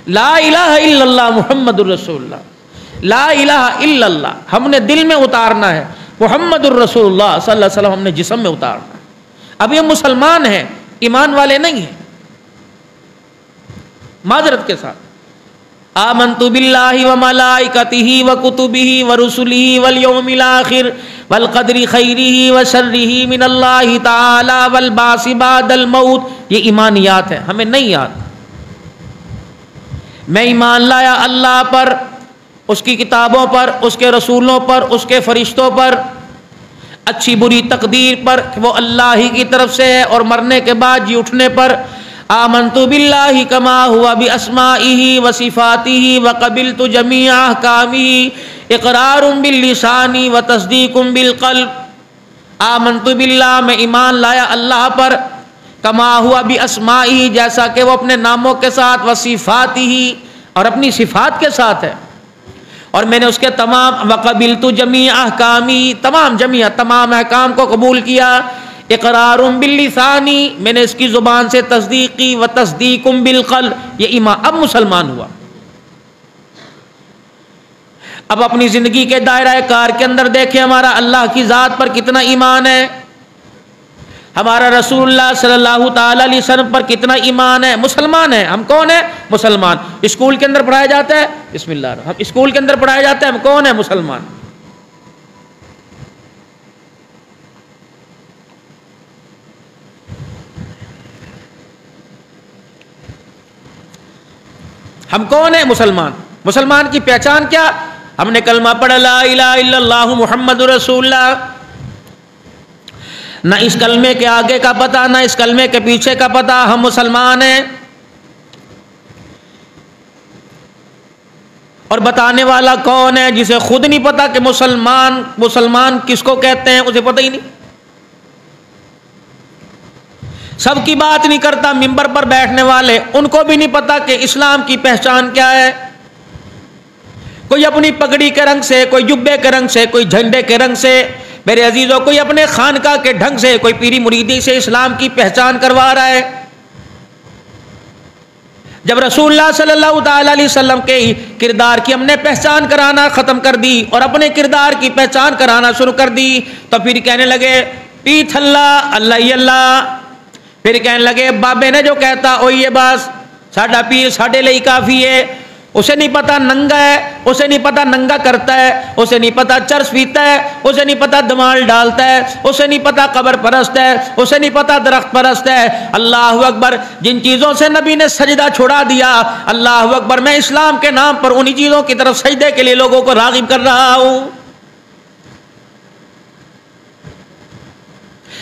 ला इलाहा इल्लल्लाह मुहम्मदुर रसूलुल्लाह, ला इलाहा इल्लल्लाह हमने दिल में उतारना है, मुहम्मदुर रसूलुल्लाह सल्लल्लाहु अलैहि वसल्लम हमने जिस्म में उतारना है। अब ये मुसलमान हैं, ईमान वाले नहीं हैं। माजरत के साथ आमन्तु बिल्लाहि व मलाइकतिही व कुतुबिही व रुसुलिही वल यौमिल आखिर वल क़द्रि खैरिही व शर्रिही मिनल्लाहि तआला वल बासी बादल मौत। ये ईमानियात है, हमें नहीं याद। मैं ईमान लाया अल्लाह पर, उसकी किताबों पर, उसके रसूलों पर, उसके फरिश्तों पर, अच्छी बुरी तकदीर पर कि वो अल्लाह ही की तरफ से है, और मरने के बाद जी उठने पर। आमन्तु बिल्लाहि कमा हुआ बि अस्माइही व सिफातिही व क़बिलतु जमीअ अहकामिही इक़रारुम बिल लिसानी व तस्दीकुम बिल क़ल्ब। आमन्तु बिल्लाह मैं ईमान लाया अल्लाह पर, कमा हुआ बि अस्माइही जैसा कि वो अपने नामों के साथ, व सिफातिही और अपनी सिफात के साथ है, और मैंने उसके तमाम वक़बिलतु जमीअ अहकामी तमाम अहकाम को कबूल किया। इक़रारुम बिल लिसानी मैंने इसकी ज़ुबान से तस्दीक की, व तस्दीकुम बिल क़ल्ब ये ईमान। अब मुसलमान हुआ। अब अपनी ज़िंदगी के दायरा कार के अंदर देखें हमारा अल्लाह की ज़ात पर कितना ईमान है, हमारा रसूलुल्लाह सल्लल्लाहु ताला अलैहि वसल्लम पर कितना ईमान है। मुसलमान है हम। कौन है? मुसलमान। स्कूल के अंदर पढ़ाया जाता है बिस्मिल्लाह, हम स्कूल के अंदर पढ़ाया जाता है हम कौन है? मुसलमान। हम कौन है? मुसलमान। मुसलमान की पहचान क्या? हमने कलमा पढ़ा ला इलाहा इल्लल्लाहु मुहम्मदुर रसूलुल्लाह। ना इस कलमे के आगे का पता, ना इस कलमे के पीछे का पता, हम मुसलमान हैं। और बताने वाला कौन है? जिसे खुद नहीं पता कि मुसलमान किसको कहते हैं, उसे पता ही नहीं। सबकी बात नहीं करता मिंबर पर बैठने वाले, उनको भी नहीं पता कि इस्लाम की पहचान क्या है। कोई अपनी पगड़ी के रंग से, कोई जुब्बे के रंग से, कोई झंडे के रंग से, मेरे अजीजों कोई अपने खानका के ढंग से, कोई पीरी मुरीदी से इस्लाम की पहचान करवा रहा है। जब रसूलुल्लाह सल्लल्लाहु अलैहि वसल्लम के किरदार की हमने पहचान कराना खत्म कर दी और अपने किरदार की पहचान कराना शुरू कर दी, तो फिर कहने लगे पीठ अल्लाह अल्लाह ही अल्लाह। फिर कहने लगे बाबे ने जो कहता ओ ये बस, साडा पीर साडे लिए काफी है। उसे नहीं पता नंगा है, उसे नहीं पता नंगा करता है, उसे नहीं पता चर्च पीता है, उसे नहीं पता दमाल डालता है, उसे नहीं पता कब्र परस्त है, उसे नहीं पता दरख्त परस्त है। अल्लाह अकबर। जिन चीज़ों से नबी ने सजदा छुड़ा दिया, अल्लाह अकबर, मैं इस्लाम के नाम पर उन्हीं चीज़ों की तरफ सजदे के लिए लोगों को राग़िब कर रहा हूँ।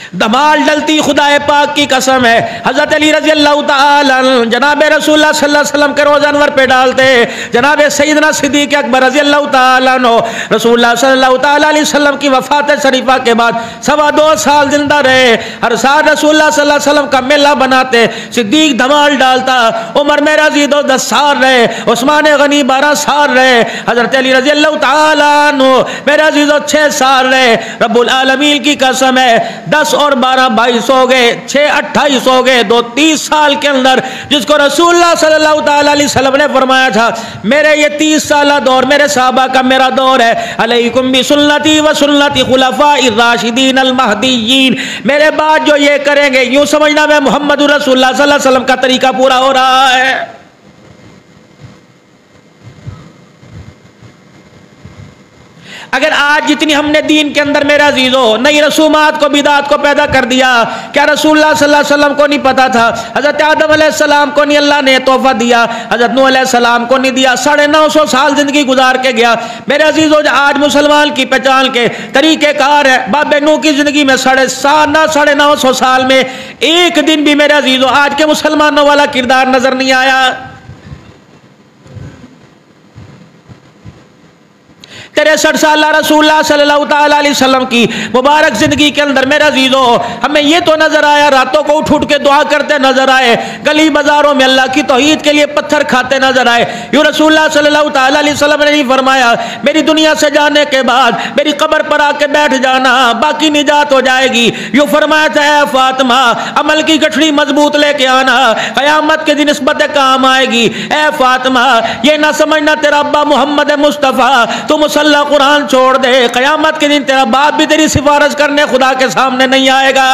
दमाल डलती खुदाए पाक की कसम है, हज़रत अली रज़ी अल्लाह ताला जनाब रसूलुल्लाह सल्लल्लाहु अलैहि वसल्लम के रोज़ा अनवर पे डालते, जनाब सैयदना सिद्दीक़ अकबर रज़ी अल्लाह ताला अन्हु रसूलुल्लाह सल्लल्लाहु ताला अलैहि वसल्लम की वफ़ात शरीफा के बाद 2.25 साल जिंदा रहे। हर साल रसूलुल्लाह सल्लल्लाहु अलैहि वसल्लम का मेला बनाते, सिद्दीक़ धमाल डालता, उमर मेरा ज़ीदो 10 साल रहे, उस्मान गनी 12 साल रहे, हज़रत अली रज़ी अल्लाह ताला अन्हु मेरा ज़ीदो 6 साल रहे। रब्बुल आलमीन की कसम है 10 और 12 22 हो गए, 6 28 हो गए, 2 30 साल के अंदर जिसको रसूलुल्लाह सल्लल्लाहु ताला अलैहि वसल्लम ने फरमाया था मेरे ये 30 साल दौर मेरे सहाबा का मेरा दौर है, अलैकुम बि सुन्नती व सुन्नति खुलफाए राशिदीन अल महदीयीन। मेरे बाद जो ये करेंगे, यूं समझना मैं मुहम्मदुर रसूलुल्लाह सल्लल्लाहु अलैहि वसल्लम का तरीका पूरा हो रहा है। अगर आज जितनी हमने दीन के अंदर मेरा अजीजो नई रसूमात को बिदात को पैदा कर दिया, क्या रसूलुल्लाह सल्लल्लाहु अलैहि वसल्लम को नहीं पता था? हज़रत आदम अलैहिस्सलाम को नहीं अल्लाह ने तोहफा दिया, हज़रत नूह अलैहिस्सलाम को नहीं दिया, 950 साल जिंदगी गुजार के गया। मेरे अजीजो आज मुसलमान की पहचान के तरीक़ेकार है, बाबे नूह की जिंदगी में 950 साल में एक दिन भी मेरे अजीजो आज के मुसलमानों वाला किरदार नजर नहीं आया। 63 साल रसूलुल्लाह सल्लल्लाहु अलैहि वसल्लम की मुबारक जिंदगी के अंदर मेरे अजीजों हमें ये तो नजर आया, रातों को उठ उठ के दुआ करते नजर आए, गली बाजारों में अल्लाह की तौहीद के लिए पत्थर खाते नजर आए। यूं रसूलुल्लाह सल्लल्लाहु अलैहि वसल्लम ने फरमाया मेरी दुनिया से जाने के बाद मेरी कब्र पर आके बैठ जाना, बाकी निजात हो जाएगी। यूं फरमाया था ए फातिमा अमल की गठड़ी मजबूत लेके आना, कयामत के दिन निस्बत काम आएगी। ए फातिमा ये ना समझना तेरा अब्बा मोहम्मद मुस्तफ़ा तू मुसल्ला कुरान छोड़ दे, कयामत के दिन तेरा बाप भी तेरी सिफारिश करने खुदा के सामने नहीं आएगा।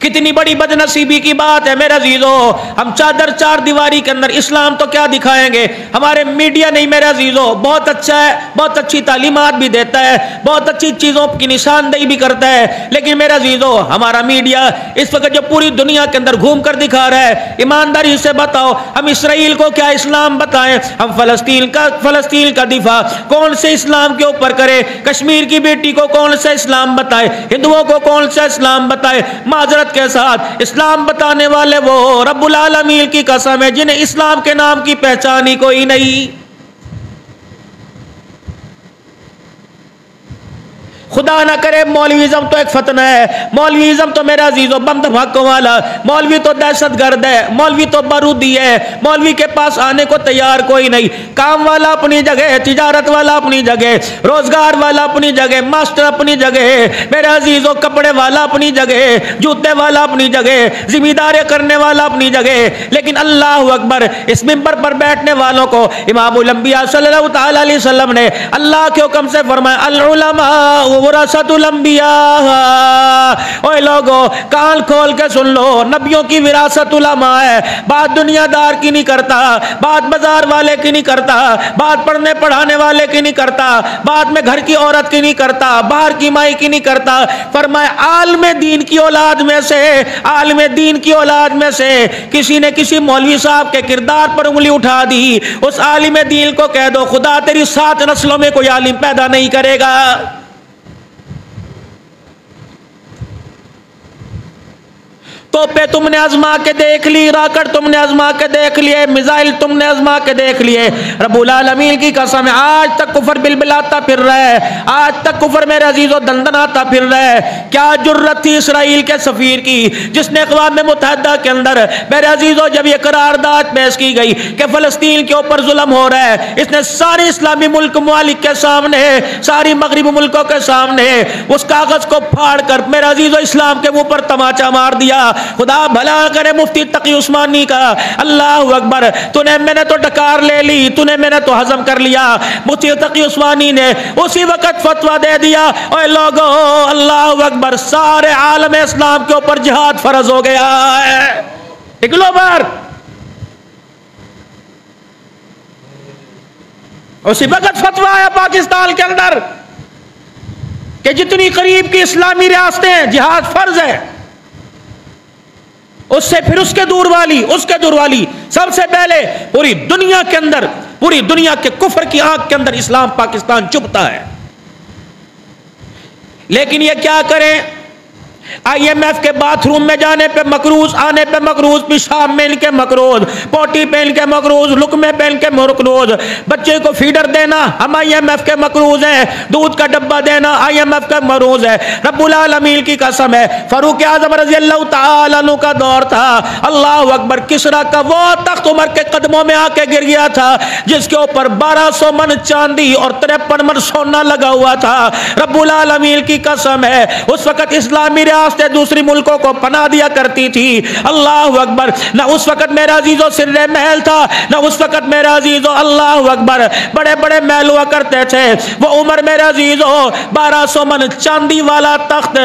कितनी बड़ी बदनसीबी की बात है मेरे अजीजों, हम चादर चार दीवारी के अंदर इस्लाम तो क्या दिखाएंगे। हमारे मीडिया नहीं मेरे अजीजों, बहुत अच्छा है, बहुत अच्छी तालीमात भी देता है, बहुत अच्छी चीज़ों की निशानदेही भी करता है, लेकिन मेरे अजीजों हमारा मीडिया इस वक्त जो पूरी दुनिया के अंदर घूम कर दिखा रहा है, ईमानदारी से बताओ हम इसराइल को क्या इस्लाम बताएं, हम फलस्तीन का दिफा कौन से इस्लाम के ऊपर करे, कश्मीर की बेटी को कौन सा इस्लाम बताए, हिंदुओं को कौन सा इस्लाम बताए। माजरत के साथ इस्लाम बताने वाले वो रब्बुल आलमीन की कसम है जिन्हें इस्लाम के नाम की पहचान ही कोई नहीं। खुदा ना करे मौलवीज़म तो एक फतना है, मौलवीज़म तो मेरा अजीजों बम धमाकों वाला, मौलवी तो दहशतगर्द है, मौलवी तो बारूदी है, मौलवी के पास आने को तैयार कोई नहीं। काम वाला अपनी जगह, तिजारत वाला अपनी जगह, रोजगार वाला अपनी जगह, मास्टर अपनी जगह, मेरे अजीजों कपड़े वाला अपनी जगह, जूते वाला अपनी जगह, जिम्मेदारी करने वाला अपनी जगह। लेकिन अल्लाह अकबर, इस मिंबर पर बैठने वालों को इमामुल अंबिया सल्लल्लाहु अलैहि वसल्लम ने अल्लाह के हुक्म से फरमाया अल उलमा वरासतुल अंबिया। ओए लोगों कान खोल के सुन लो, नबियों की विरासत उलमा है। बात दुनियादार की नहीं करता, बात बाजार वाले की नहीं करता, बात पढ़ने पढ़ाने वाले की नहीं करता, बात में घर की औरत की नहीं करता, बाहर की माई की नहीं करता। फरमाया आलिम दीन की औलाद में से, आलिम दीन की औलाद में से किसी ने किसी मौलवी साहब के किरदार पर उंगली उठा दी, उस आलिम दीन को कह दो खुदा तेरी 7 नस्लों में कोई आलिम पैदा नहीं करेगा। तोपे तुमने आजमा के देख ली, राकेट तुमने आजमा के देख लिए, मिसाइल तुमने आजमा के देख लिए, रब्बुल आलमीन की कसम है आज तक कुफर बिलबिलाता फिर रहा है, आज तक कुफर मेरे अजीजों दंदनाता फिर रहा है। क्या जुर्रत थी इसराइल के सफीर की जिसने अक़वाम मुत्तहिदा के अंदर मेरे अजीजों जब यह करारदाद पेश की गई कि फलस्तीन के ऊपर जुल्म हो रहा है, इसने सारे इस्लामी मुल्क ममालिक के सामने, सारी मगरिबी मुल्कों के सामने उस कागज को फाड़ कर मेरे अजीजों इस्लाम के मुंह पर तमाचा मार दिया। खुदा भला करे मुफ्ती तकी उस्मानी का, अल्लाह अकबर, तूने मैंने तो डकार ले ली, तूने मैंने तो हजम कर लिया। मुफ्ती तकी उस्मानी ने उसी वक्त फतवा दे दिया ओए लोगों अल्लाह अकबर सारे आलम इस्लाम के ऊपर जिहाद फर्ज हो गया है। निकलो बाहर। उसी वक्त फतवा आया पाकिस्तान के अंदर कि जितनी करीब की इस्लामी रियासतें हैं जिहाद फर्ज है, उससे फिर उसके दूर वाली सबसे पहले पूरी दुनिया के अंदर, पूरी दुनिया के कुफर की आंख के अंदर इस्लाम पाकिस्तान चुभता है। लेकिन ये क्या करें, IMF के बाथरूम में जाने पे मकरूज, आने पे मकरूज, पेशाब में इनके मकरूज, पोटी पे इनके मकरूज, लुकमे पे इनके मकरूज, बच्चे को फीडर देना हम IMF के मकरूज हैं, दूध का डब्बा देना IMF का मकरूज है। रब्बुल आलमीन की कसम है फारूक आज़म रज़ी अल्लाह तआला अन्हु का दौर था, अल्लाह अकबर, किसरा का वो तख्त उमर के कदमों में आके गिर गया था जिसके ऊपर 1200 मन चांदी और 53 मन सोना लगा हुआ था। रब्बुल आलमीन की कसम है उस वक्त इस्लामी रियासतें दूसरी मुल्कों को पनाह दिया करती थी। अल्लाह अकबर, ना उस वक्त मेरा अजीजों सिर्रे महल था, ना उस वक्त मेरा अजीजों अल्लाह अकबर बड़े बड़े महल हुआ करते थे। वो उमर मेरा अजीजों 1200 मन चांदी वाला तख्त,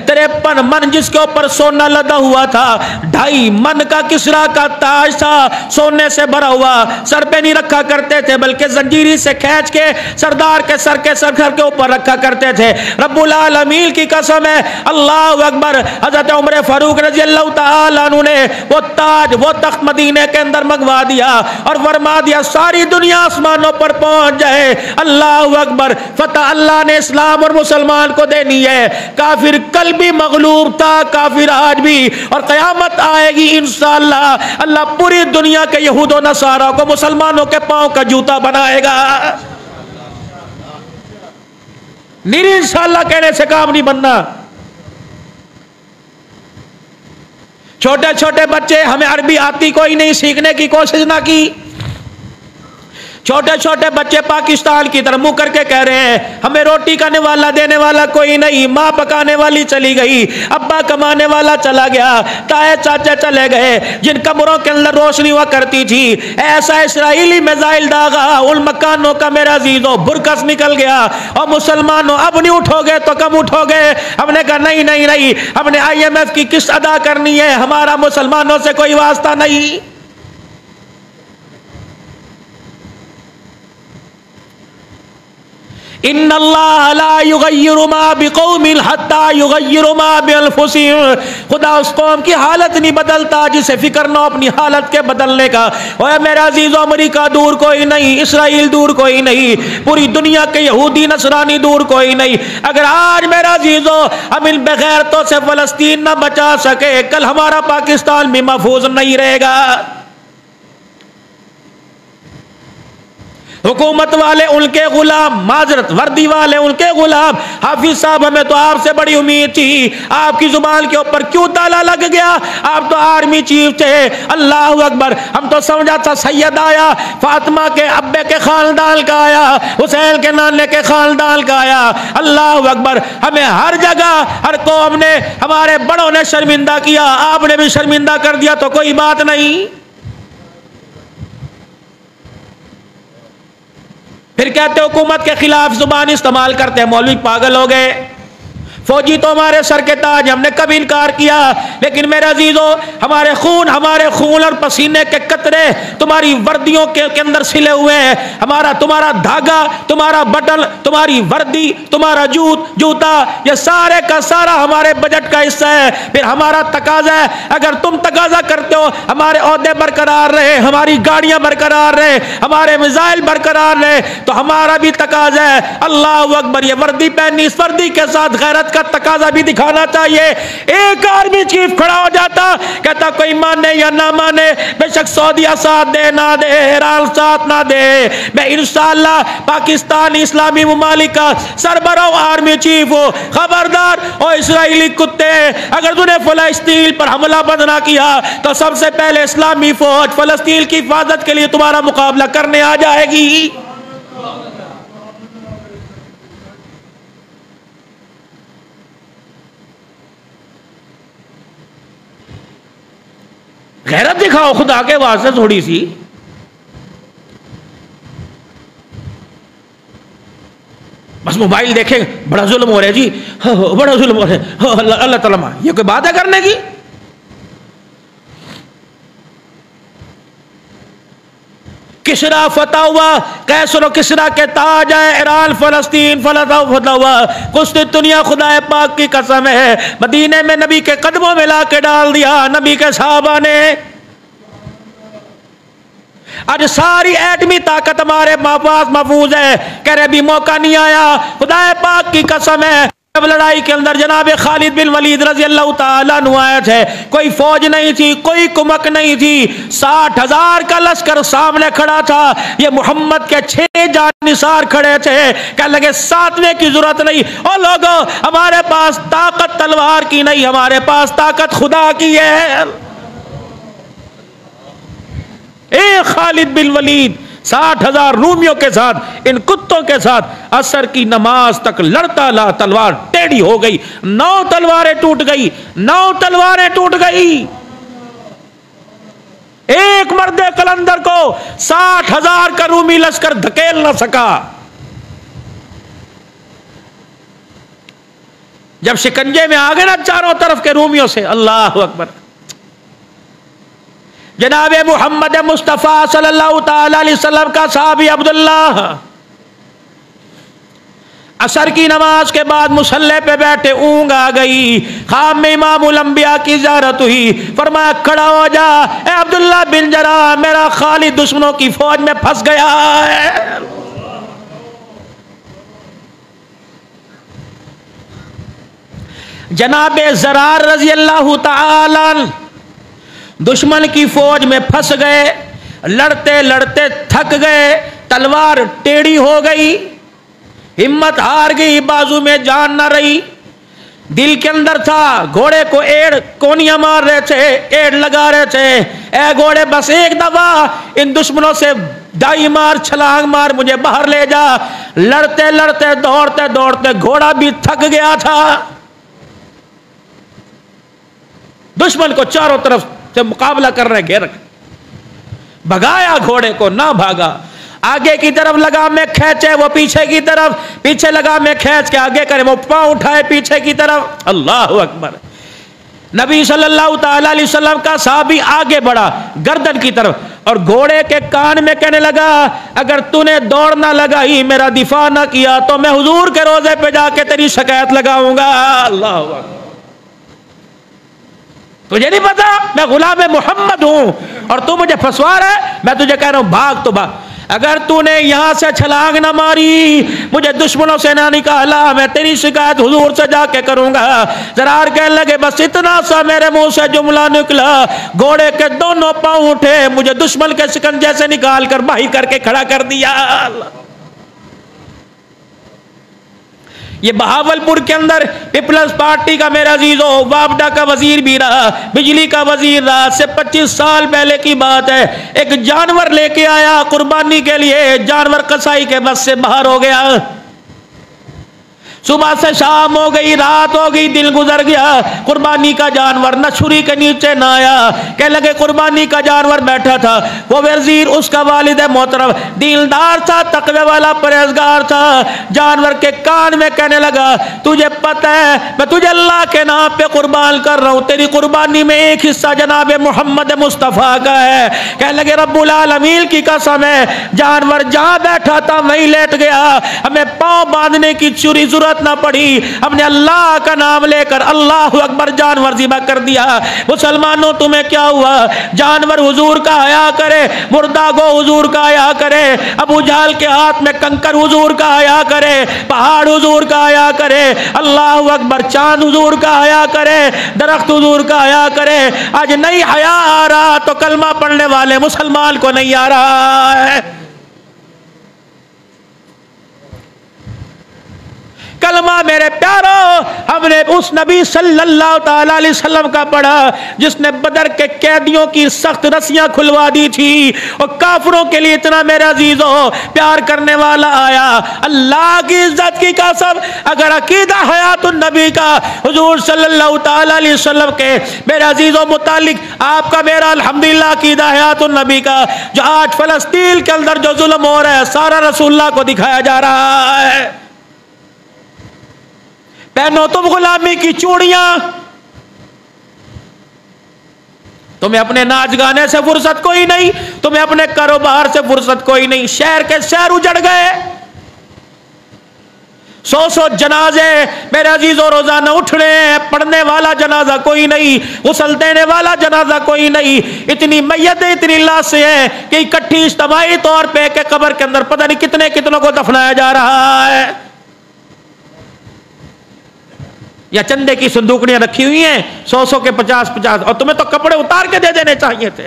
53 मन जिसके ऊपर सोना लदा हुआ था, 2.5 मन का किसरा का ताज था सोने से भरा हुआ, सर पे नहीं रखा करते थे बल्कि जंजीरी से खींच के सरदार के सर के ऊपर रखा करते थे। रब्बुल आलमीन की कसम है अल्लाह अकबर। हजरत उमर फारूक रजी अल्लाह तआला अन्हु ने वो ताज, वो तख्त मदीने के अंदर मंगवा दिया और फरमा दिया सारी दुनिया आसमानों पर पहुंच जाए। अल्लाह अकबर। फतह अल्लाह ने इस्लाम और मुसलमान को देनी है। काफिर कल भी मगलूब था, काफिर आज भी, और कयामत आएगी इंशाअल्लाह अल्लाह पूरी दुनिया के यहूद और नसारा को मुसलमानों के पांव का जूता बनाएगा। निर इंशाअल्लाह कहने से काम नहीं बनना। छोटे छोटे बच्चे, हमें अरबी आती कोई नहीं, सीखने की कोशिश ना की। छोटे छोटे बच्चे पाकिस्तान की तरफ मुंह करके कह रहे हैं हमें रोटी खाने वाला देने वाला कोई नहीं, माँ पकाने वाली चली गई, अब्बा कमाने वाला चला गया, ताए चाचे चले गए, जिन कमरों के अंदर रोशनी हुआ करती थी ऐसा इस्राएली मिसाइल दागा उन मकानों का मेरा अजीजों बुरकस निकल गया। और मुसलमानों अब नहीं उठोगे तो कब उठोगे? हमने कहा नहीं नहीं नहीं, हमने IMF की किस्त अदा करनी है, हमारा मुसलमानों से कोई वास्ता नहीं। इन्नल्लाह ला युगय्यिरु मा बिकौमिन हत्ता युगय्यिरु मा बिअनफुसिहिम। खुदा उस कौम की हालत नहीं बदलता जिसे फिक्र ना अपनी हालत के बदलने का। ओए मेरा अजीज़ो, अमेरिका दूर कोई नहीं, इसराइल दूर कोई नहीं, पूरी दुनिया के यहूदी नसरानी दूर कोई नहीं। अगर आज मेरा अजीज़ो हम इन बेगैरतों से फलस्तीन न बचा सके, कल हमारा पाकिस्तान भी महफूज नहीं रहेगा। हुकूमत वाले उनके गुलाम, माजरत वर्दी वाले उनके गुलाम। हाफिज साहब, हमें तो आपसे बड़ी उम्मीद थी, आपकी जुबान के ऊपर क्यों ताला लग गया? आप तो आर्मी चीफ थे। अल्लाह अकबर। हम तो समझा था सैयद आया, फातिमा के अब्बे के खानदान का आया, हुसैन के नाने के खानदान का आया। अल्लाह अकबर। हमें हर जगह हर कौम ने, हमारे बड़ों ने शर्मिंदा किया, आपने भी शर्मिंदा कर दिया तो कोई बात नहीं। फिर कहते हुकूमत के खिलाफ जुबान इस्तेमाल करते हैं, मौलवी पागल हो गए। फौजी तो हमारे सर के ताज, हमने कभी इनकार किया, लेकिन मेरे अजीजों हमारे खून और पसीने के कतरे तुम्हारी वर्दियों के अंदर सिले हुए हैं। तुम्हारा धागा, तुम्हारा बटन, तुम्हारी वर्दी, तुम्हारा जूता, ये सारे का सारा हमारे बजट का हिस्सा है। फिर हमारा तकाजा है, अगर तुम तकाजा करते हो हमारे ओहदे बरकरार रहे, हमारी गाड़ियां बरकरार रहे, हमारे मिसाइल बरकरार रहे, तो हमारा भी तकाजा है। अल्लाह अकबर। ये वर्दी पहनी, इस वर्दी के साथ गैरत का तकाजा भी दिखाना चाहिए। एक आर्मी चीफ खड़ा हो जाता, कहता कोई माने या ना माने, बेशक सऊदीया साथ दे ना दे, ईरान साथ ना दे, मैं इंशाअल्लाह पाकिस्तान इस्लामी मुमालिक का सरबराह आर्मी चीफ हो। खबरदार ओ इस्राएली कुत्ते, अगर तूने फलस्तीन पर हमला बंद ना किया तो सबसे पहले इस्लामी फौज फलस्तीन की हिफाजत के लिए तुम्हारा मुकाबला करने आ जाएगी। गैरत दिखाओ खुदा के वास्ते थोड़ी सी। बस मोबाइल देखें, बड़ा जुल्म हो रहा है जी, बड़ा जुल्म हो रहा है, अल्लाह ताला, ये कोई बात है करने की? किसरा फतह हुआ, कैसर किसरा के ताज है, ईरान फलस्तीन फतह हुआ। कुस्तुनिया खुदा पाक की कसम है मदीने में नबी के कदमों में ला के डाल दिया नबी के सहाबा ने। आज सारी एटमी ताकत हमारे पास महफूज है, कह रहे भी मौका नहीं आया। खुदा पाक की कसम है जब लड़ाई के अंदर जनाब खालिद बिन वलीद रजी अल्लाह तआला अन्हु आए थे, कोई फौज नहीं थी, कोई कुमक नहीं थी, 60,000 का लश्कर सामने खड़ा था। ये मोहम्मद के 6 जानिसार खड़े थे, कह लगे 7वें की जरूरत नहीं। और लोगों, हमारे पास ताकत तलवार की नहीं, हमारे पास ताकत खुदा की है। एक खालिद बिन वलीद 60,000 रूमियों के साथ, इन कुत्तों के साथ असर की नमाज तक लड़ता ला, तलवार टेढ़ी हो गई, 9 तलवारें टूट गई, 9 तलवारें टूट गई। एक मर्दे कलंदर को 60,000 का रूमी लश्कर धकेल ना सका। जब शिकंजे में आ गए ना चारों तरफ के रूमियों से, अल्लाह अकबर। जनाब मुहम्मद मुस्तफ़ा सल्लल्लाहु अलैहि वसल्लम का साहबी अब्दुल्लाह असर की नमाज के बाद मुसल्ले पे बैठे ऊँग आ गई। ख्वाब में इमामुल अंबिया की ज़ियारत हुई। फरमाया खड़ा हो जा ए अब्दुल्ला बिन जरा, मेरा खालिद दुश्मनों की फौज में फंस गया है। जनाबे ज़रार रज़ी अल्लाह तआला दुश्मन की फौज में फंस गए। लड़ते लड़ते थक गए, तलवार टेढ़ी हो गई, हिम्मत हार गई, बाजू में जान न रही। दिल के अंदर था घोड़े को एड़ कोनियां मार रहे थे, एड़ लगा रहे थे, ए घोड़े बस एक दफा इन दुश्मनों से दाई मार, छलांग मार, मुझे बाहर ले जा। लड़ते लड़ते दौड़ते दौड़ते घोड़ा भी थक गया था। दुश्मन को चारों तरफ से मुकाबला कर रहे, घेर भगाया घोड़े को, ना भागा। आगे की तरफ लगा में खींचे, वो पीछे की तरफ, पीछे लगा में खींच के आगे करे, वो पांव उठाए पीछे की तरफ। अल्लाह अकबर। नबी सल्लल्लाहु अलैहि वसल्लम का साहबी आगे बढ़ा गर्दन की तरफ, और घोड़े के कान में कहने लगा, अगर तूने दौड़ ना लगाई, मेरा दिफा ना किया, तो मैं हुजूर के रोजे पे जाके तेरी शिकायत लगाऊंगा। अल्लाह अकबर। तुझे नहीं पता मैं गुलाम मोहम्मद हूं और तू मुझे फंसवा रहा है? मैं तुझे कह रहा हूं भाग तो भाग। अगर तूने यहां से छलांग ना मारी, मुझे दुश्मनों से ना निकाला, मैं तेरी शिकायत हुजूर से जाके करूंगा। ज़रार कहने लगे, बस इतना सा मेरे मुंह से जुमला निकला, घोड़े के दोनों पांव उठे, मुझे दुश्मन के शिकंजे से निकाल कर बाही करके खड़ा कर दिया। ये बहावलपुर के अंदर पीपल्स पार्टी का मेरा अजीजो वापडा का वजीर भी रहा, बिजली का वजीर रहा। से 25 साल पहले की बात है, एक जानवर लेके आया कुर्बानी के लिए, जानवर कसाई के बस से बाहर हो गया। सुबह से शाम हो गई, रात हो गई, दिन गुजर गया, कुर्बानी का जानवर न छुरी के नीचे ना आया। कह लगे कुर्बानी का जानवर बैठा था, वो वजीर उसका वालिद मोहतरम दिलदार था, तकवे वाला परहेजगार था। जानवर के कान में कहने लगा, तुझे पता है मैं तुझे अल्लाह के नाम पे कुर्बान कर रहा हूं, तेरी कुर्बानी में एक हिस्सा जनाब मोहम्मद मुस्तफ़ा का है। कह लगे रब्बुल आलमीन की कसम है, जानवर जहां बैठा था वहीं लेट गया, हमें पांव बांधने की चूरी जरूरत ना पड़ी, हमने अल्लाह का नाम लेकर अल्लाह अकबर जानवर ज़िबा कर दिया। मुसलमानों तुम्हें क्या हुआ? जानवर हुजूर का आया करे, मुर्दा गो हुजूर का आया करे, अबू जहल के हाथ में कंकर हुजूर का आया करे, पहाड़ हुजूर का आया करे, अल्लाह अकबर चांद हुजूर का आया करे, दरख्त हुजूर का आया करे। आज नहीं हया आ रहा तो कलमा पढ़ने वाले मुसलमान को नहीं आ रहा है। कलमा मेरे प्यारो हमने उस नबी सल्लल्लाहु अलैहि वसल्लम का पढ़ा जिसने बदर के कैदियों की सख्त रस्सियां खुलवा दी थी, और काफिरों के लिए इतना मेरा अजीजो प्यार करने वाला आया। अल्लाह की इज्जत की कसम, अगर अकीदा हयातुन नबी का हुजूर सल्लल्लाहु अलैहि वसल्लम के मेरे अजीजों मुतालिक आपका मेरा अल्हम्दुलिल्लाह अकीदा हयातुन नबी का, जो आज फलस्तीन के अंदर जो जुल्म हो रहा है सारा रसूलुल्लाह को दिखाया जा रहा है। पहनो तुम गुलामी की चूड़ियां, तुम्हें अपने नाच गाने से फुर्सत कोई नहीं, तुम्हें अपने कारोबार से फुर्सत कोई नहीं। शहर के शहर उजड़ गए, 100 जनाजे मेरे अजीजों रोजाना उठ रहे हैं, पढ़ने वाला जनाजा कोई नहीं, गुस्ल देने वाला जनाजा कोई नहीं। इतनी मैयतें, इतनी लाशें हैं कि इकट्ठी इज्तिमाई तौर पे के कब्र के अंदर पता नहीं कितने कितनों को दफनाया जा रहा है। या चंदे की संदूकड़ियां रखी हुई हैं 100 के 50, और तुम्हें तो कपड़े उतार के दे देने चाहिए थे।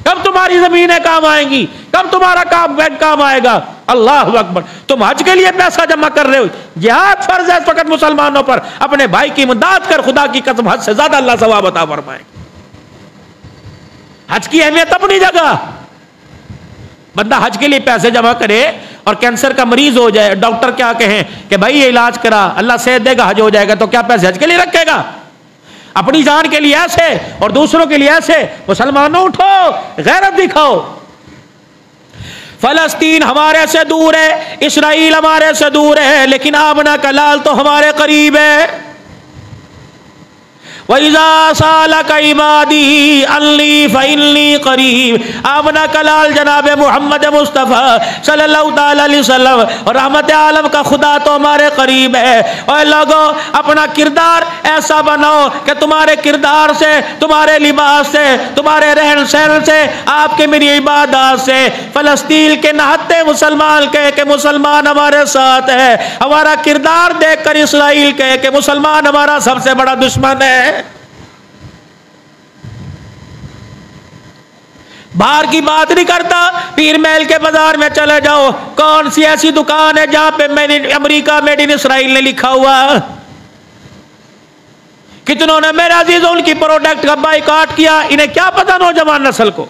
कब तुम्हारी जमीनें काम आएंगी? कब तुम्हारा काम बैंक काम आएगा? अल्लाह अकबर। तुम हज के लिए पैसा जमा कर रहे हो, जिहाद फर्ज है फकत मुसलमानों पर, अपने भाई की इमदाद कर, खुदा की कसम हज से ज्यादा अल्लाह सवाब अता फरमाएगा। हज की अहमियत अपनी जगह, बंदा हज के लिए पैसे जमा करे और कैंसर का मरीज हो जाए, डॉक्टर क्या कहें कि भाई ये इलाज करा, अल्लाह सेहत देगा, हज हो जाएगा, तो क्या पैसे हज के लिए रखेगा? अपनी जान के लिए ऐसे और दूसरों के लिए ऐसे। मुसलमानों उठो, गैरत दिखाओ। फलस्तीन हमारे से दूर है, इसराइल हमारे से दूर है, लेकिन आमना का लाल तो हमारे करीब है। वइज़ा सालका इबादी अन्नी फ़इन्नी क़रीब। आमना कलाल जनाब मोहम्मद मुस्तफ़ा सल्लल्लाहु ताला अलैहि वसल्लम और रहमत आलम का खुदा तो हमारे करीब है। और लोगों, अपना किरदार ऐसा बनाओ कि तुम्हारे किरदार से, तुम्हारे लिबास से, तुम्हारे रहन सहन से, आपके मेरी इबादत से फ़लस्तीन के नहत्ते मुसलमान कहे कि मुसलमान हमारे साथ है, हमारा किरदार देखकर इसराइल कहे कि मुसलमान हमारा सबसे बड़ा दुश्मन है। बाहर की बात नहीं करता, पीर महल के बाजार में चले जाओ, कौन सी ऐसी दुकान है जहां पे made in America, made in Israel ने लिखा हुआ? कितनों ने मेरे अजीजों उनकी प्रोडक्ट का बाइकआउट किया। इन्हें क्या पता नौजवान नस्ल को?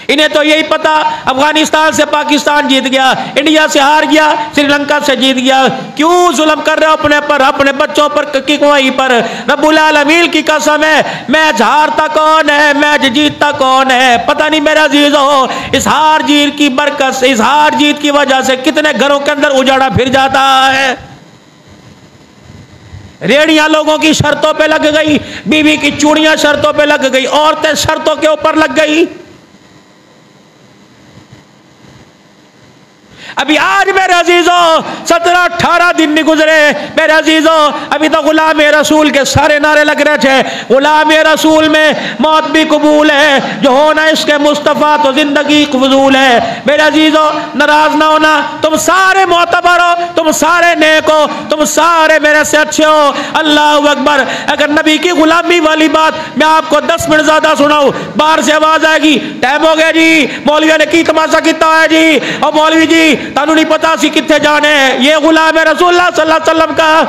इन्हें तो यही पता अफगानिस्तान से पाकिस्तान जीत गया, इंडिया से हार गया, श्रीलंका से जीत गया। क्यों जुल्म कर रहे हो अपने पर, अपने बच्चों पर, की कमाई पर? रब्बुल आलमीन की कसम है, मैच हारता कौन है, मैच जीतता कौन है? पता नहीं मेरा अजीजों। इस हार जीत की बरकत से, इस हार जीत की वजह से कितने घरों के अंदर उजाड़ा फिर जाता है। रेडियां लोगों की शर्तों पे लग गई, बीवी की चूड़ियां शर्तों पे लग गई, औरतें शर्तों के ऊपर लग गई। अभी आज मेरे अजीजों 17-18 दिन नहीं गुजरे मेरे अजीजों, अभी तो गुलाम रसूल के सारे नारे लग रहे थे। गुलाम रसूल में मौत भी कबूल है, जो होना इसके मुस्तफ़ा तो जिंदगी कबूल है। मेरे अजीजों, नाराज ना होना, तुम सारे मोतबर हो, तुम सारे नेक हो, तुम सारे मेरे से अच्छे हो। अल्लाह अकबर। अगर नबी की गुलामी वाली बात मैं आपको 10 मिनट ज्यादा सुनाऊं, बाहर से आवाज आएगी, टाइम हो गया जी, मौलवी ने की तमाशा किया है जी, और मौलवी जी तानू नहीं पता सी किथे जाने। ये गुलाम है रसूलुल्लाह सल्लल्लाहु अलैहि वसल्लम का।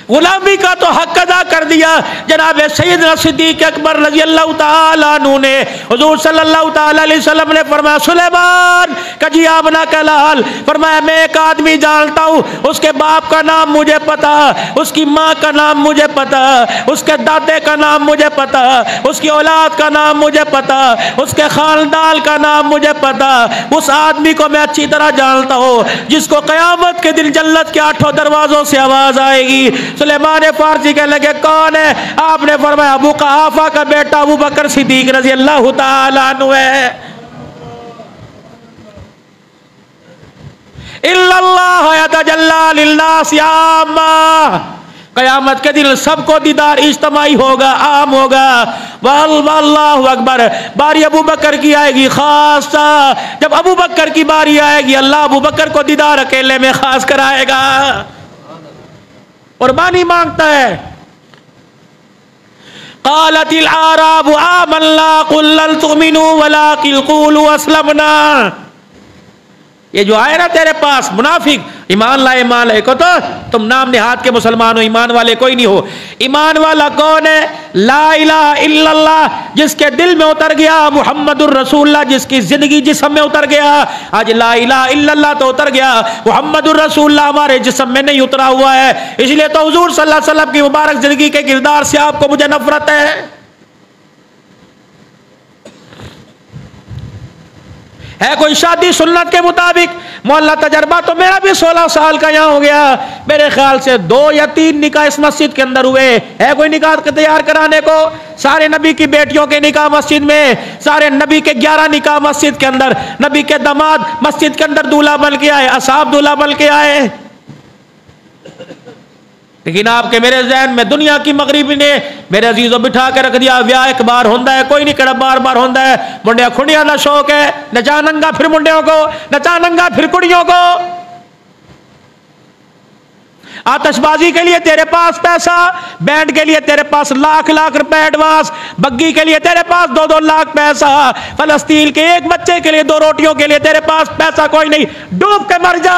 गुलामी का तो हक अदा कर दिया। जनाब सैयदना सिद्दीक़ अकबर रज़ी अल्लाह तआला अन्हु ने, हुज़ूर सल्लल्लाहु तआला अलैहि वसल्लम ने फरमाया, सुलेमान कजी आमना कलाल, फरमाया मैं एक आदमी जानता हूँ, उसके बाप का नाम मुझे पता, उसकी माँ का नाम मुझे पता, उसके दादे का नाम मुझे पता, उसकी औलाद का नाम मुझे पता, उसके खानदान का नाम मुझे पता। उस आदमी को मैं अच्छी तरह जानता हूँ जिसको क़यामत के दिन जन्नत के 8 दरवाजों से आवाज आएगी। सुलेमान फारसी कहने लगे कौन है? आपने फरमाया अबू कहाफा का बेटा अबू बकर सिद्दीक रज़ी अल्लाह तआला अन्हु है। इल्लल्लाह यतजल्ला लिन्नास यामा, कयामत के दिन सबको दीदार इज्तमाई होगा, आम होगा। वल्लाहु अकबर। बारी अबू बकर की आएगी खासा। जब अबू बकर की बारी आएगी, अल्लाह अबू बकर को दीदार अकेले में खास कराएगा। कुर्बानी मांगता है। क़ालतिल आराबु आमन्ना क़ुल लम तुमिनु वलाकिन क़ूलू अस्लमना। ये जो आए ना तेरे पास मुनाफिक, ईमान लाए, ईमान लाए को तो तुम नाम निहात के मुसलमान हो, ईमान वाले कोई नहीं हो। ईमान वाला कौन है? ला इलाहा इल्लल्लाह, जिसके दिल में उतर गया मुहम्मदुर रसूलुल्लाह, जिसकी जिंदगी जिस्म में उतर गया। आज ला इलाहा इल्लल्लाह तो उतर गया, मुहम्मदुर रसूलुल्लाह हमारे जिस्म में नहीं उतरा हुआ है। इसलिए तो हुजूर सल्लल्लाहु अलैहि वसल्लम की मुबारक जिंदगी के किरदार से आपको मुझे नफरत है कोई शादी सुन्नत के मुताबिक? मोहल्ला तजर्बा तो मेरा भी 16 साल का यहाँ हो गया। मेरे ख्याल से 2 या 3 निकाह इस मस्जिद के अंदर हुए। है कोई निकाह तैयार कराने को? सारे नबी की बेटियों के निकाह मस्जिद में, सारे नबी के 11 निकाह मस्जिद के अंदर, नबी के दामाद मस्जिद के अंदर दूल्हा बन के आए, असहाब दूल्हा बन के आए। लेकिन आपके मेरे जहन में दुनिया की मगरिबी ने मेरे अजीजों बिठा के रख दिया, ब्याह एक बार होता है, कोई नहीं कड़ा बार बार होता है। मुंडिया खुड़िया का शौक है, नचा नंगा फिर मुंडियों को, नचा नंगा फिर कुड़ियों को। आतिशबाजी के लिए तेरे पास पैसा, बैंड के लिए तेरे पास लाख लाख रुपए एडवांस, बग्गी के लिए तेरे पास 2-2 लाख पैसा, फलस्तीन के एक बच्चे के लिए 2 रोटियों के लिए तेरे पास पैसा कोई नहीं, डूब के मर जा।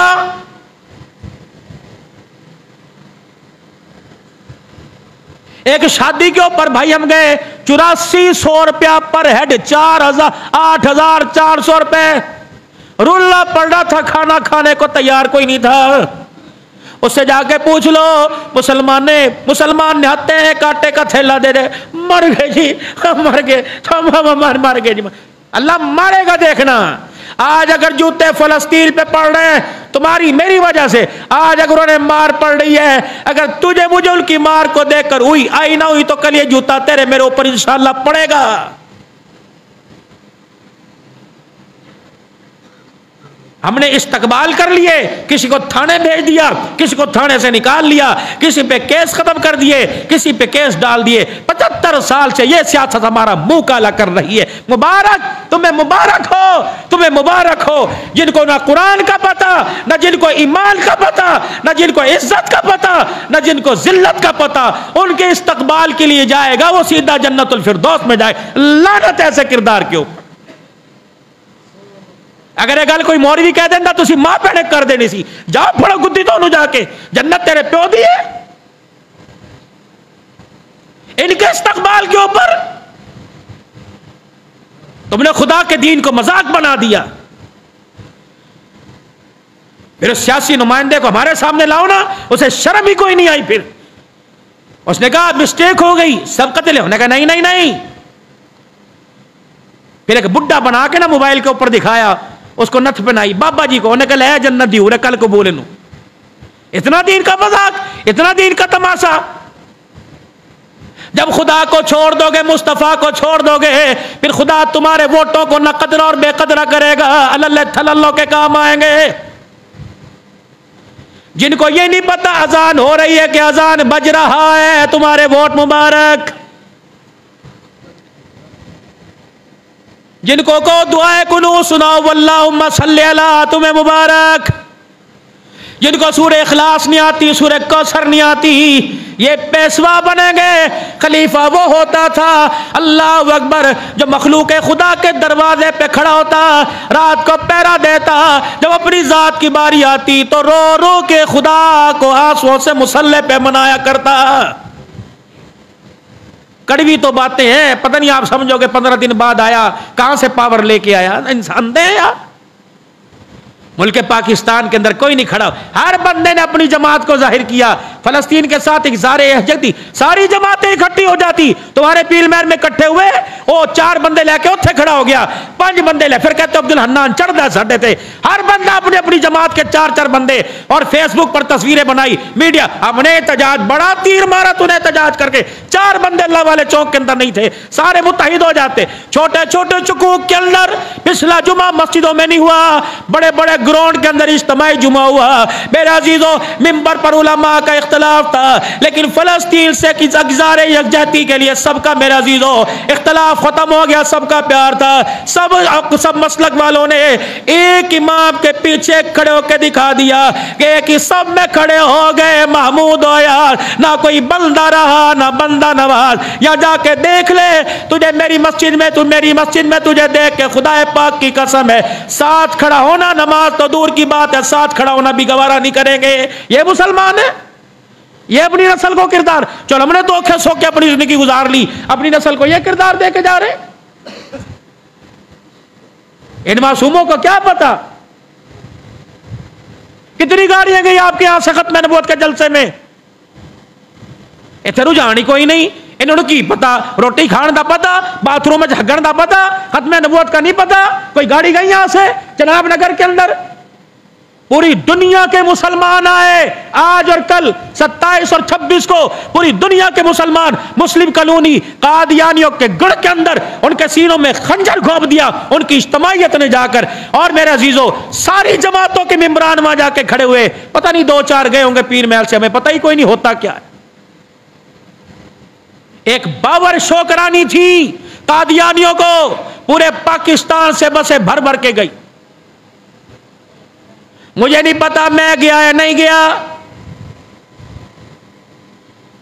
एक शादी के ऊपर भाई हम गए, 8400 रुपया पर हेड, 8,400 रुपए। रुल्ला पड़ रहा था, खाना खाने को तैयार कोई नहीं था। उससे जाके पूछ लो, मुसलमान ने आते हैं, कांटे का थैला दे रहे, मर गए जी, मर गए, मर गए जी। अल्लाह मारेगा देखना। आज अगर जूते फलस्तीन पे पड़ रहे हैं तुम्हारी मेरी वजह से, आज अगर उन्हें मार पड़ रही है, अगर तुझे मुझे उनकी मार को देखकर हुई आई ना हुई तो कल ये जूता तेरे मेरे ऊपर इंशाअल्लाह पड़ेगा। हमने इस्तकबाल कर लिए, किसी को थाने भेज दिया, किसी को थाने से निकाल लिया, किसी पे केस खत्म कर दिए, किसी पे केस डाल दिए। 75 साल से ये सियासत हमारा मुंह काला कर रही है। मुबारक तुम्हें, मुबारक हो तुम्हें, मुबारक हो जिनको ना कुरान का पता, ना जिनको ईमान का पता, ना जिनको इज्जत का पता, ना जिनको जिल्लत का पता। उनके इस्तकबाल के लिए जाएगा वो सीधा जन्नतुल फिरदौस में जाए। लानत ऐसे किरदार के ऊपर। अगर ये गल कोई मौलवी कह देना तुसी मां भैने कर देनी सी, जाओ फड़ो गुद्दी तो जाके, जन्नत तेरे प्यो दी है। इनके इस्तकबाल के ऊपर तुमने खुदा के दीन को मजाक बना दिया। फिर सियासी नुमाइंदे को हमारे सामने लाओ ना, उसे शर्म ही कोई नहीं आई। फिर उसने कहा मिस्टेक हो गई, सब कत्ल होने का, नहीं नहीं नहीं। फिर एक बुड्ढा बना के ना मोबाइल के ऊपर दिखाया, उसको नथ पहनाई बाबा जी को, उन्हें कहा है जन्नत दी उन्हें कल को बोले लो। इतना दीन का मजाक, इतना दीन का तमाशा। जब खुदा को छोड़ दोगे, मुस्तफा को छोड़ दोगे, फिर खुदा तुम्हारे वोटों को न कदर और बेकदरा करेगा, अल्लाह थल्लो के काम आएंगे। जिनको ये नहीं पता अजान हो रही है कि अजान बज रहा है, तुम्हारे वोट मुबारक। जिनको को दुआए कुनू सुनाओ वल्लाहुम्मा सल्ली अला, तुम्हें मुबारक। जिनको सूरह इखलास नहीं आती, सूरह कौसर नहीं आती, ये पेशवा बनेंगे। खलीफा वो होता था, अल्लाह अकबर, जो मखलूक खुदा के दरवाजे पे खड़ा होता, रात को पहरा देता। जब अपनी जात की बारी आती तो रो रो के खुदा को आंसुओं से मुसल्ले पे मनाया करता। कड़वी तो बातें हैं, पता नहीं आप समझोगे 15 दिन बाद आया, कहां से पावर लेके आया। इंसान दे यार, मुल्क पाकिस्तान के अंदर कोई नहीं खड़ा, हर बंदे ने अपनी जमात को जाहिर किया। फलस्तीन के साथ एक ज़ारे-ए-यहजदी, सारी जमातें इकट्ठी हो जाती। तुम्हारे पील महर में इकट्ठे हुए, वो 4 बंदे लेके उत्थे खड़ा हो गया, 5 बंदे ले, फिर कहते अब्दुल हन्नान चढ़दा साडे ते। हर बंदा अपनी अपनी जमात के 4-4 बंदे, और फेसबुक पर तस्वीरें बनाई, मीडिया, हमने एहतजाज, बड़ा तीर मारा तूने एहतजाज करके। 4 बंदे अल्लाह वाले चौक के अंदर नहीं थे, सारे मुत्तहिद हो जाते। छोटे छोटे चुकूक के अंदर पिछला जुमा मस्जिदों में नहीं हुआ, बड़े बड़े ग्राउंड के अंदर इज्तिमाई जुमा हुआ। मेरे अजीजों, मिंबर पर उलमा का इख्तलाफ था, लेकिन फलस्तीन से ज़ारे यकजहती के लिए सबका, मेरे अजीजों, इख्तलाफ खत्म हो गया, सबका प्यार था। सब मसलक वालों ने एक इमाम के पीछे खड़े होकर दिखा दिया कि सब में खड़े हो गए। महमूद हो यार, ना कोई बंदा रहा ना बंदा नवाज। या जाके देख ले, तुझे मेरी मस्जिद में, तू मेरी मस्जिद में तुझे देख के खुदा पाक की कसम है, साथ खड़ा होना, नमाज तो दूर की बात है, साथ खड़ा होना भी गवारा नहीं करेंगे। ये मुसलमान है, ये अपनी नस्ल को किरदार, चलो हमने तो औखे सो के अपनी जिंदगी गुजार ली, अपनी नस्ल को ये किरदार दे के जा रहे। इन मासूमों को क्या पता कितनी गाड़ियां गई आपके यहां से खत्म नबूवत के जलसे में। इतने रुझान ही कोई नहीं, इन्होंने की पता, रोटी खाने का पता, बाथरूम में झगड़ने का पता, खत्म नबूवत का नहीं पता। कोई गाड़ी गई यहां से जनाब नगर के अंदर, पूरी दुनिया के मुसलमान आए आज और कल 27 और 26 को, पूरी दुनिया के मुसलमान मुस्लिम कॉलोनी कादियानियों के गढ़ के अंदर उनके सीनों में खंजर घोंप दिया उनकी इज्तिमाइयत ने जाकर। और मेरे अजीजों, सारी जमातों के मेंबरान वहां जाके खड़े हुए, पता नहीं 2-4 गए होंगे पीर महल से, हमें पता ही कोई नहीं होता क्या है। एक बाबर शोकरानी थी कादियानियों को, पूरे पाकिस्तान से बसें भर भर के गई। मुझे नहीं पता मैं गया या नहीं गया।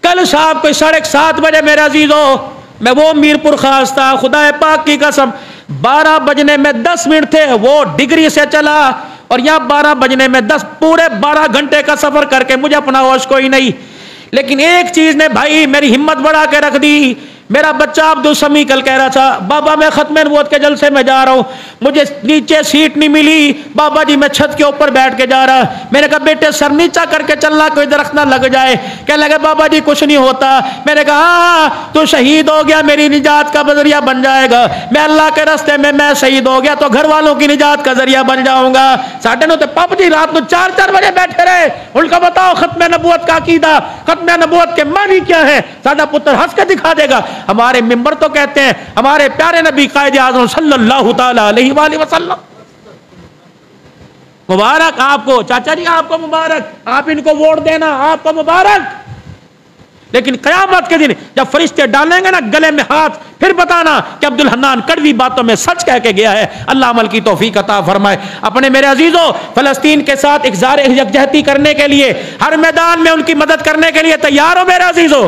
कल शाम को 7:30 बजे मेरे अजीजों, मैं वो मीरपुर खास था, खुदा पाक की कसम 12 बजने में 10 मिनट थे, वो डिग्री से चला, और यहां 12 बजने में 10, पूरे 12 घंटे का सफर करके मुझे अपना होश कोई नहीं। लेकिन एक चीज ने भाई मेरी हिम्मत बढ़ा के रख दी। मेरा बच्चा अब्दुल समी कल कह रहा था, बाबा मैं खत्म नबूवत के जलसे में जा रहा हूँ, मुझे नीचे सीट नहीं मिली, बाबा जी मैं छत के ऊपर बैठ के जा रहा। मैंने कहा बेटे सर नीचा करके चलना, कोई दरख्त ना लग जाए। कहने लगे बाबा जी कुछ नहीं होता। मैंने कहा हाँ तू शहीद हो गया, मेरी निजात का जरिया बन जाएगा। मैं अल्लाह के रास्ते में मैं शहीद हो गया तो घर वालों की निजात का जरिया बन जाऊंगा। साढ़े नौ पाप जी रात को 4-4 बजे बैठे रहे। उनका बताओ खत्म नबूवत का अकीदा, खत्म नबूवत के मानी क्या है? साडा पुत्र हंस के दिखा देगा। हमारे मिंबर तो कहते हैं हमारे प्यारे नबी कायदे आज़म सल्लल्लाहु ताला अलैहि वसल्लम। मुबारक आपको चाचा जी, आपको मुबारक, आप इनको वोट देना, आपको मुबारक। लेकिन कयामत के दिन जब फरिश्ते डालेंगे ना गले में हाथ, फिर बताना कि अब्दुल हन्नान कड़वी बातों में सच कह के गया है। अल्लाह अमल की तौफीक अता फरमाए। अपने मेरे अजीजों, फलस्तीन के साथ इकरार यकजहती करने के लिए, हर मैदान में उनकी मदद करने के लिए तैयार हो मेरे अजीजों।